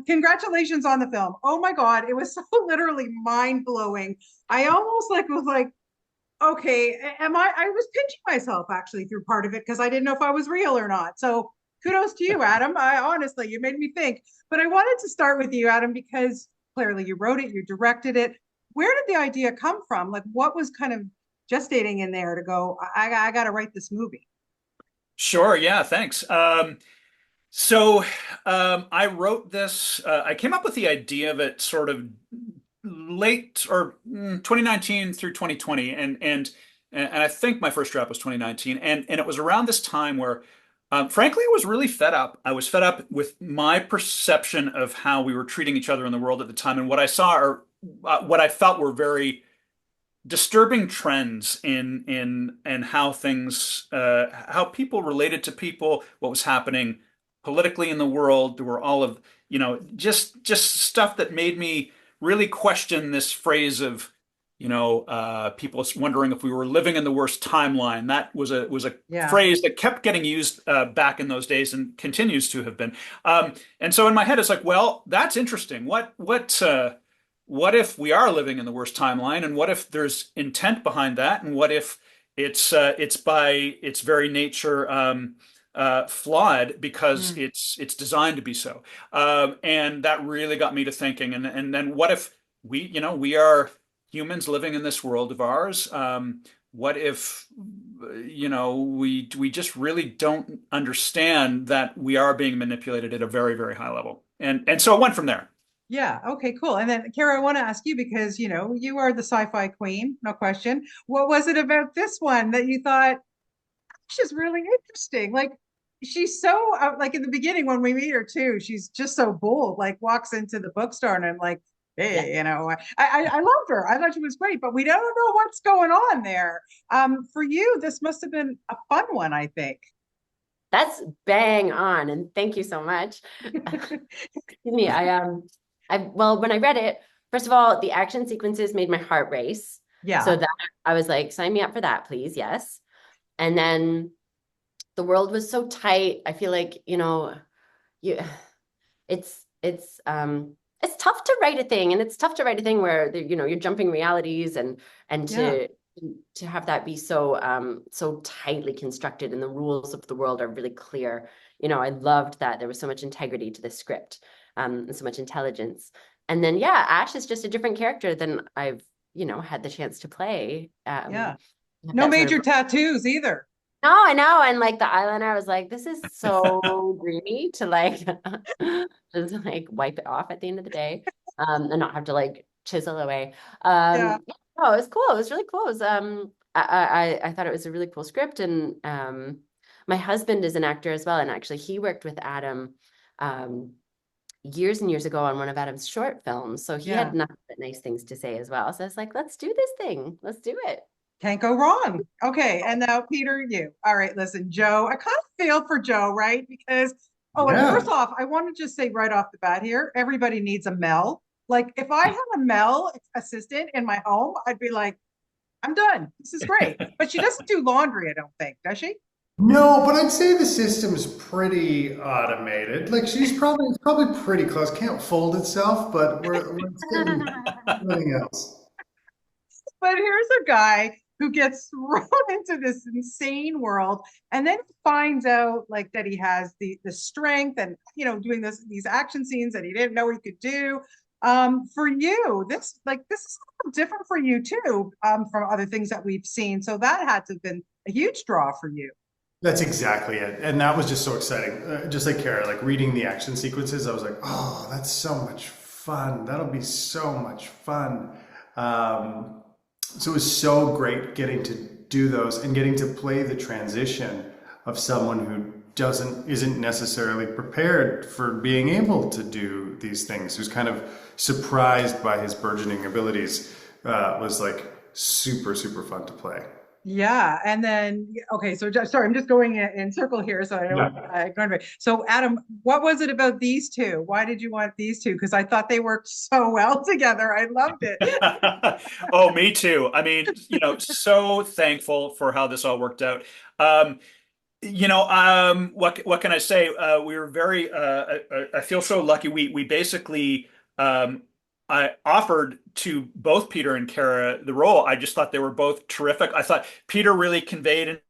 Congratulations on the film. Oh my God, it was so literally mind blowing. I almost like was like, okay, am I was pinching myself actually through part of it because I didn't know if I was real or not. So kudos to you, Adam. I honestly, you made me think. But I wanted to start with you, Adam, because clearly you wrote it, you directed it. Where did the idea come from? Like, what was kind of gestating in there to go, I got to write this movie? Sure, yeah, thanks. So I wrote this, I came up with the idea of it sort of late or 2019 through 2020 and I think my first draft was 2019 and it was around this time where frankly I was really fed up. I was fed up with my perception of how we were treating each other in the world at the time and what I saw or what I felt were very disturbing trends in how things how people related to people, what was happening politically in the world. There were all of, just stuff that made me really question this phrase of, people wondering if we were living in the worst timeline. That was a Yeah. phrase that kept getting used back in those days and continues to have been. And so in my head, it's like, well, that's interesting. What if we are living in the worst timeline, and what if there's intent behind that, and what if it's by its very nature flawed because Mm. it's designed to be so, and that really got me to thinking. And then what if we are humans living in this world of ours? What if we just really don't understand that we are being manipulated at a very, very high level, and so it went from there. Yeah. Okay, cool. And then, Kara, I want to ask you because, you are the sci-fi queen, no question. What was it about this one that you thought she's really interesting? Like, she's so, like in the beginning when we meet her too, she's just so bold, like walks into the bookstore and I'm like, Yeah, hey, I loved her. I thought she was great, but we don't know what's going on there. For you, this must have been a fun one, I think. that's bang on, and thank you so much. Excuse me. Well, when I read it, first of all, the action sequences made my heart race. So Yeah. that I was like, sign me up for that, please. Yes. And then the world was so tight. I feel like, you it's tough to write a thing, and it's tough to write a thing where you're jumping realities and Yeah. to have that be so tightly constructed and the rules of the world are really clear. I loved that there was so much integrity to the script, and so much intelligence. And then yeah, Ash is just a different character than I've had the chance to play. Yeah. Have No that sort major of tattoos either. No, I know. And like the eyeliner, I was like, this is so dreamy to like just like wipe it off at the end of the day. And not have to like chisel away. Yeah. Yeah, no, it was cool. It was really cool. It was, I thought it was a really cool script. And my husband is an actor as well. And actually he worked with Adam um years and years ago on one of Adam's short films. So he had Yeah. nothing but nice things to say as well. So I was like, let's do this thing. Let's do it. Can't go wrong. Okay, and now Peter, you. All right, listen, Joe. I kind of feel for Joe, right? Because and Yeah. first off, I want to just say right off the bat here, everybody needs a Mel. Like if I had a Mel assistant in my home, I'd be like, I'm done. This is great. But she doesn't do laundry, I don't think, does she? No, but I'd say the system's pretty automated. Like it's probably pretty close. Can't fold itself, but it's getting everything else. But here's a guy who gets thrown into this insane world and then finds out like that he has the strength and doing these action scenes that he didn't know he could do. For you, this is different for you too, from other things that we've seen. So that had to have been a huge draw for you. That's exactly it. And that was just so exciting. Just like Cara, like reading the action sequences, I was like, oh, that's so much fun. That'll be so much fun. So it was so great getting to do those and getting to play the transition of someone who isn't necessarily prepared for being able to do these things, who's kind of surprised by his burgeoning abilities, was like super, super fun to play. Yeah, and then okay, so sorry, I'm just going in circle here, so I don't Yeah. go away. So, Adam, what was it about these two? Why did you want these two? Because I thought they worked so well together. I loved it. Oh, me too. I mean, so thankful for how this all worked out. Um, what can I say? We were very. I feel so lucky. We basically. I offered to both Peter and Cara the role. I just thought they were both terrific. I thought Peter really conveyed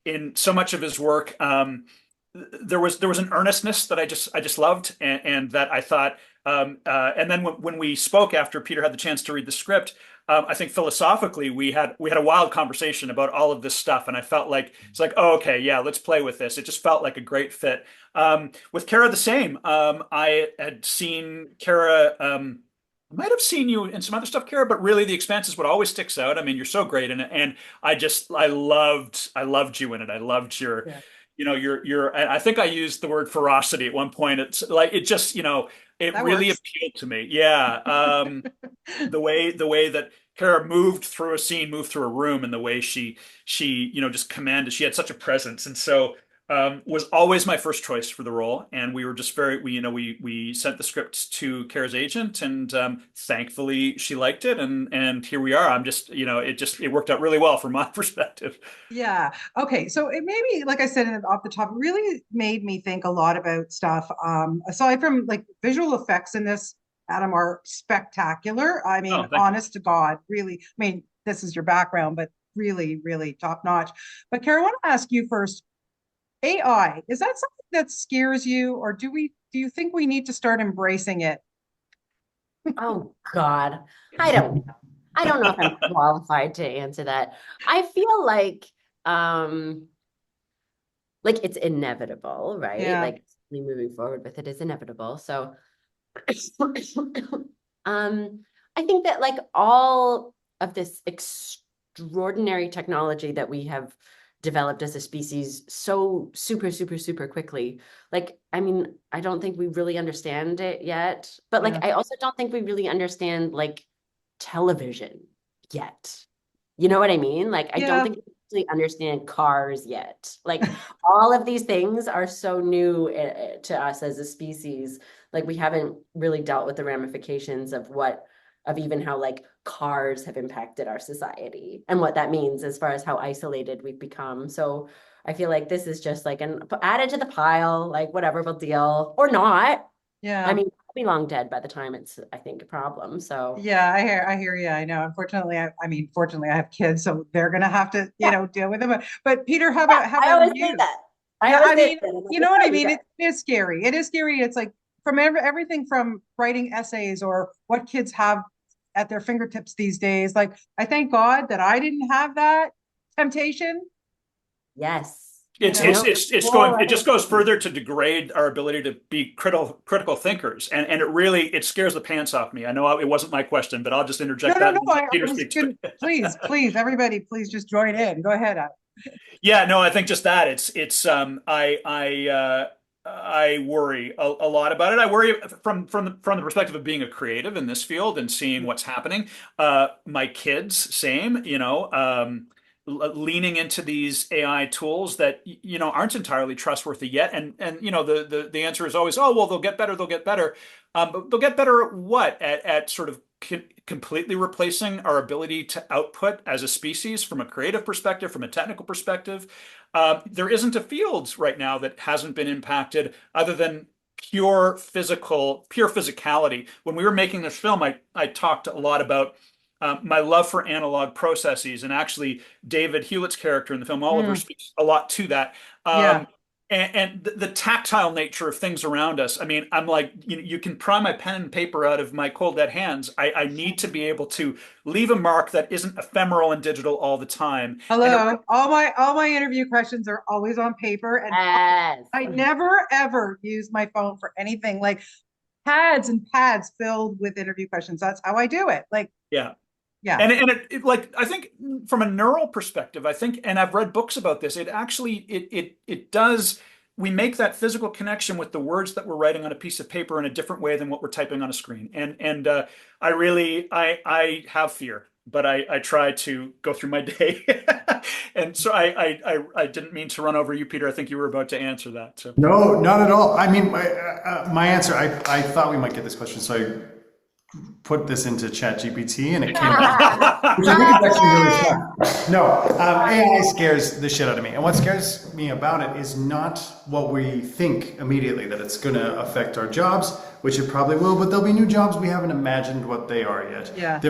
in so much of his work. There was an earnestness that I just loved, and that I thought. And then when we spoke after Peter had the chance to read the script, I think philosophically we had a wild conversation about all of this stuff, and I felt like it's like, oh, okay, yeah, let's play with this. It just felt like a great fit. With Cara, the same. I had seen Cara. I might have seen you in some other stuff, Cara, but really The Expanse is what always sticks out. I mean, you're so great in it, and I loved you in it. I loved your, Yeah, I think I used the word ferocity at one point. It's like it just, it that really works. appealed to me. Yeah. The way that Kara moved through a scene, moved through a room, and the way she just commanded. She had such a presence, and so was always my first choice for the role. And we were just we sent the script to Kara's agent, and thankfully she liked it, and here we are. I'm just it worked out really well from my perspective. Yeah. Okay. So it maybe, like I said off the top, really made me think a lot about stuff. Aside from like visual effects in this, Adam, are spectacular. I mean, Oh, thank you. honest to God, really. I mean, this is your background, but really, really top notch. But Kara, I want to ask you first, AI, is that something that scares you, or do you think we need to start embracing it? Oh God. I don't know. I don't know if I'm qualified to answer that. I feel um like it's inevitable, right? Yeah. Like moving forward with it is inevitable. So I think that like all of this extraordinary technology that we have developed as a species so super, super, super quickly, like, I mean, I don't think we really understand it yet, but Yeah. like, I also don't think we really understand like television yet. You know what I mean? Like, I don't Yeah. think we really understand cars yet. Like, all of these things are so new to us as a species. Like, we haven't really dealt with the ramifications of even how like cars have impacted our society and what that means as far as how isolated we've become. So I feel like this is just like an added to the pile, like whatever will deal or not. I Yeah. mean, I'll be long dead by the time it's, I think, a problem. So Yeah, I hear you. I know. Unfortunately, I mean, fortunately, I have kids, so they're gonna have to, yeah, deal with it. But Peter, yeah, how I about always say you? that. I Yeah, always I say mean, that. I'm like, you it's know what I fine, you mean? guys. It is scary. It is scary. It's like from everything from writing essays or what kids have at their fingertips these days. Like, I thank God that I didn't have that temptation, Yes. you It's know? it's No, it's it's whole going it other just goes thing. further to degrade our ability to be critical thinkers, and it scares the pants off me. I know it wasn't my question, but I'll just No, interject no, that no. and let I Peter was speak to going it. please, please, everybody, please just join in. Go ahead. Yeah, no, I think just that I worry a lot about it. I worry from the perspective of being a creative in this field and seeing what's happening. My kids, same, leaning into these AI tools that aren't entirely trustworthy yet. And the answer is always, oh well, they'll get better, they'll get better. But they'll get better at what? At sort of completely replacing our ability to output as a species from a creative perspective, from a technical perspective. There isn't a field right now that hasn't been impacted other than pure physicality. When we were making this film, I talked a lot about my love for analog processes, and actually, David Hewlett's character in the film Oliver Mm, speaks a lot to that. yeah. And the tactile nature of things around us. I mean, I'm like, you can pry my pen and paper out of my cold dead hands. I need to be able to leave a mark that isn't ephemeral and digital all the time. And it, Hello. All my interview questions are always on paper, and Yes. I never ever use my phone for anything. Like pads and pads filled with interview questions. That's how I do it. Like, yeah. yeah. And like I think from a neural perspective, I think, and I've read books about this, it actually it does we make that physical connection with the words that we're writing on a piece of paper in a different way than what we're typing on a screen. And I have fear, but I try to go through my day. And so I didn't mean to run over you, Peter. I think you were about to answer that. So No, not at all. I mean, my answer, I thought we might get this question, so put this into ChatGPT and it came out, which I think is actually really fun. No, AI scares the shit out of me. And what scares me about it is not what we think immediately, that it's going to affect our jobs, which it probably will, but there'll be new jobs we haven't imagined what they are yet. Yeah.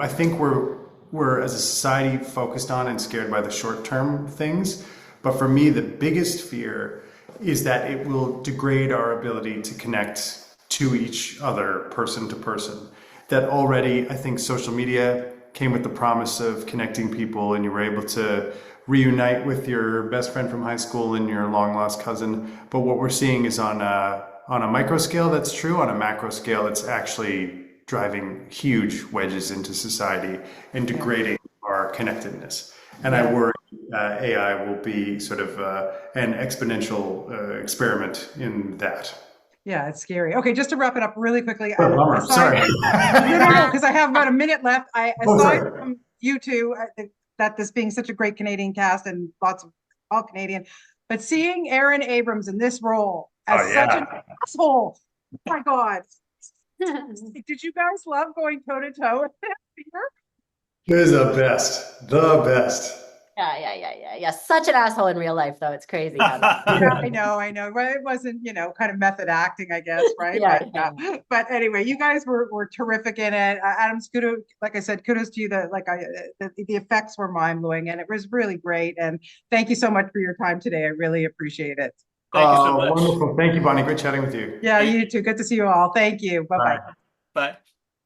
I think we're as a society focused on and scared by the short-term things. But for me, the biggest fear is that it will degrade our ability to connect to each other, person to person. That already, I think social media came with the promise of connecting people, and you were able to reunite with your best friend from high school and your long lost cousin. But what we're seeing is on a micro scale, that's true. On a macro scale, it's actually driving huge wedges into society and degrading our connectedness. And I worry AI will be sort of an exponential experiment in that. Yeah, it's scary. Okay, just to wrap it up really quickly. Bummer. Sorry. No, because I have about a minute left. Aside sorry. from you two, I think that this being such a great Canadian cast and lots of all Canadian, but seeing Aaron Abrams in this role as such an asshole, oh my God. Did you guys love going toe to toe with him, Peter? It is the best. The best. Yeah. Such an asshole in real life, though. It's crazy. Yeah, I know. Well, it wasn't, kind of method acting, I guess, right? Yeah. But anyway, you guys were terrific in it. Adam's kudos, like I said, kudos to you. The effects were mind blowing, and it was really great. And thank you so much for your time today. I really appreciate it. Thank you so much. Wonderful. Thank you, Bonnie. Great chatting with you. Yeah, you too. Good to see you all. Thank you. Bye-bye. Bye.